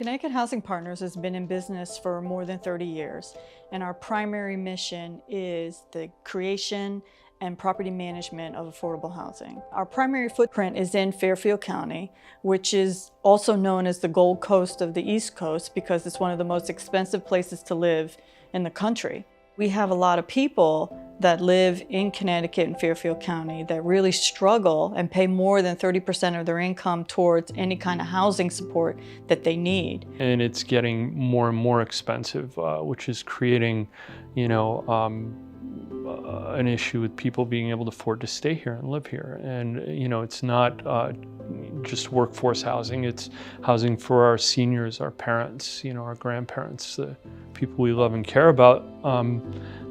Connecticut Housing Partners has been in business for more than 30 years, and our primary mission is the creation and property management of affordable housing. Our primary footprint is in Fairfield County, which is also known as the Gold Coast of the East Coast because it's one of the most expensive places to live in the country. We have a lot of people that live in Connecticut and Fairfield County that really struggle and pay more than 30% of their income towards any kind of housing support that they need. And it's getting more and more expensive, which is creating, an issue with people being able to afford to stay here and live here. And, it's not just workforce housing, it's housing for our seniors, our parents, our grandparents, the people we love and care about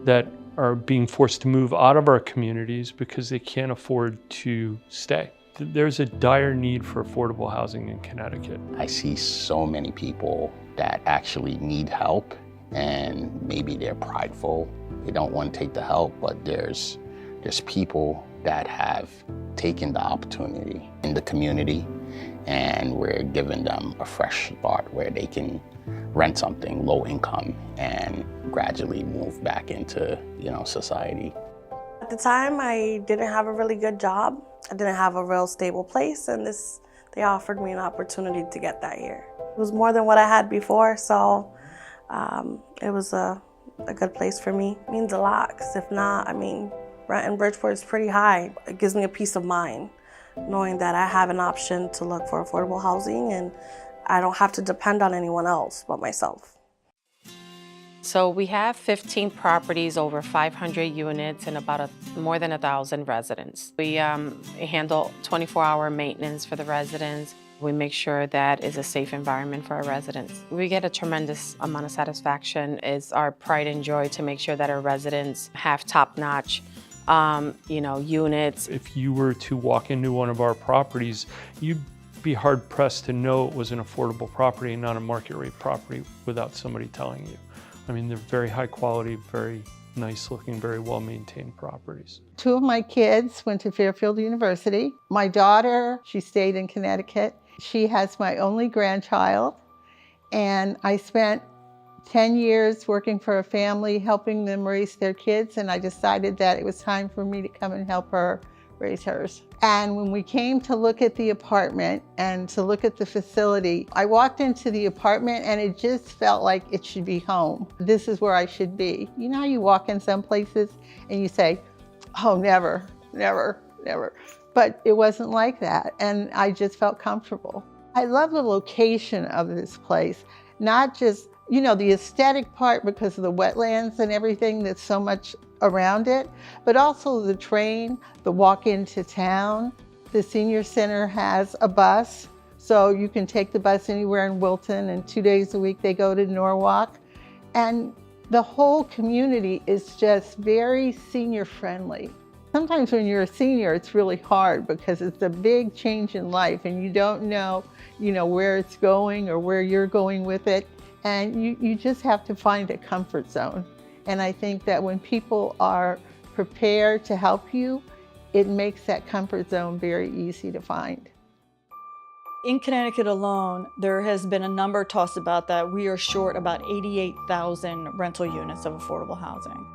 that are being forced to move out of our communities because they can't afford to stay. There's a dire need for affordable housing in Connecticut. I see so many people that actually need help, and maybe they're prideful. They don't want to take the help, but there's people that have taken the opportunity in the community, and we're giving them a fresh start where they can rent something low income and gradually move back into, society. At the time, I didn't have a really good job. I didn't have a real stable place, and they offered me an opportunity to get that here. It was more than what I had before, so it was a good place for me. It means a lot, because if not, rent in Bridgeport is pretty high. It gives me a peace of mind, knowing that I have an option to look for affordable housing and I don't have to depend on anyone else but myself. So we have 15 properties, over 500 units, and about more than 1,000 residents. We handle 24-hour maintenance for the residents. We make sure that is a safe environment for our residents. We get a tremendous amount of satisfaction. It's our pride and joy to make sure that our residents have top-notch units. If you were to walk into one of our properties, you'd be hard-pressed to know it was an affordable property and not a market-rate property without somebody telling you. They're very high quality, very nice looking, very well-maintained properties. 2 of my kids went to Fairfield University. My daughter, she stayed in Connecticut. She has my only grandchild, and I spent 10 years working for a family, helping them raise their kids, and I decided that it was time for me to come and help her raise hers. And when we came to look at the apartment and to look at the facility, I walked into the apartment and it just felt like it should be home. This is where I should be. You know how you walk in some places and you say, oh, never, never, never. But it wasn't like that, and I just felt comfortable. I love the location of this place, not just the aesthetic part because of the wetlands and everything that's so much around it, but also the train, the walk into town. The senior center has a bus, so you can take the bus anywhere in Wilton, and 2 days a week they go to Norwalk. And the whole community is just very senior friendly. Sometimes when you're a senior, it's really hard because it's a big change in life and you don't know, where it's going or where you're going with it. And you just have to find a comfort zone. And I think that when people are prepared to help you, it makes that comfort zone very easy to find. In Connecticut alone, there has been a number tossed about that we are short about 88,000 rental units of affordable housing.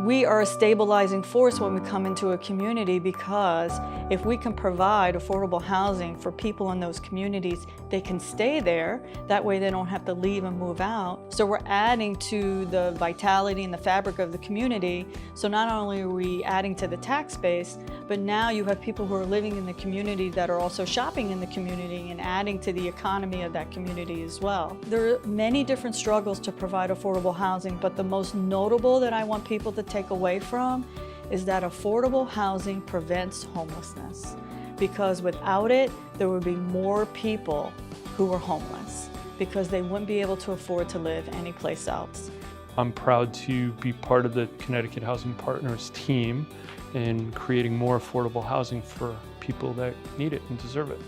We are a stabilizing force when we come into a community because if we can provide affordable housing for people in those communities, they can stay there. That way they don't have to leave and move out. So we're adding to the vitality and the fabric of the community. So not only are we adding to the tax base, but now you have people who are living in the community that are also shopping in the community and adding to the economy of that community as well. There are many different struggles to provide affordable housing, but the most notable that I want people to take away from is that affordable housing prevents homelessness, because without it there would be more people who are homeless because they wouldn't be able to afford to live anyplace else. I'm proud to be part of the Connecticut Housing Partners team in creating more affordable housing for people that need it and deserve it.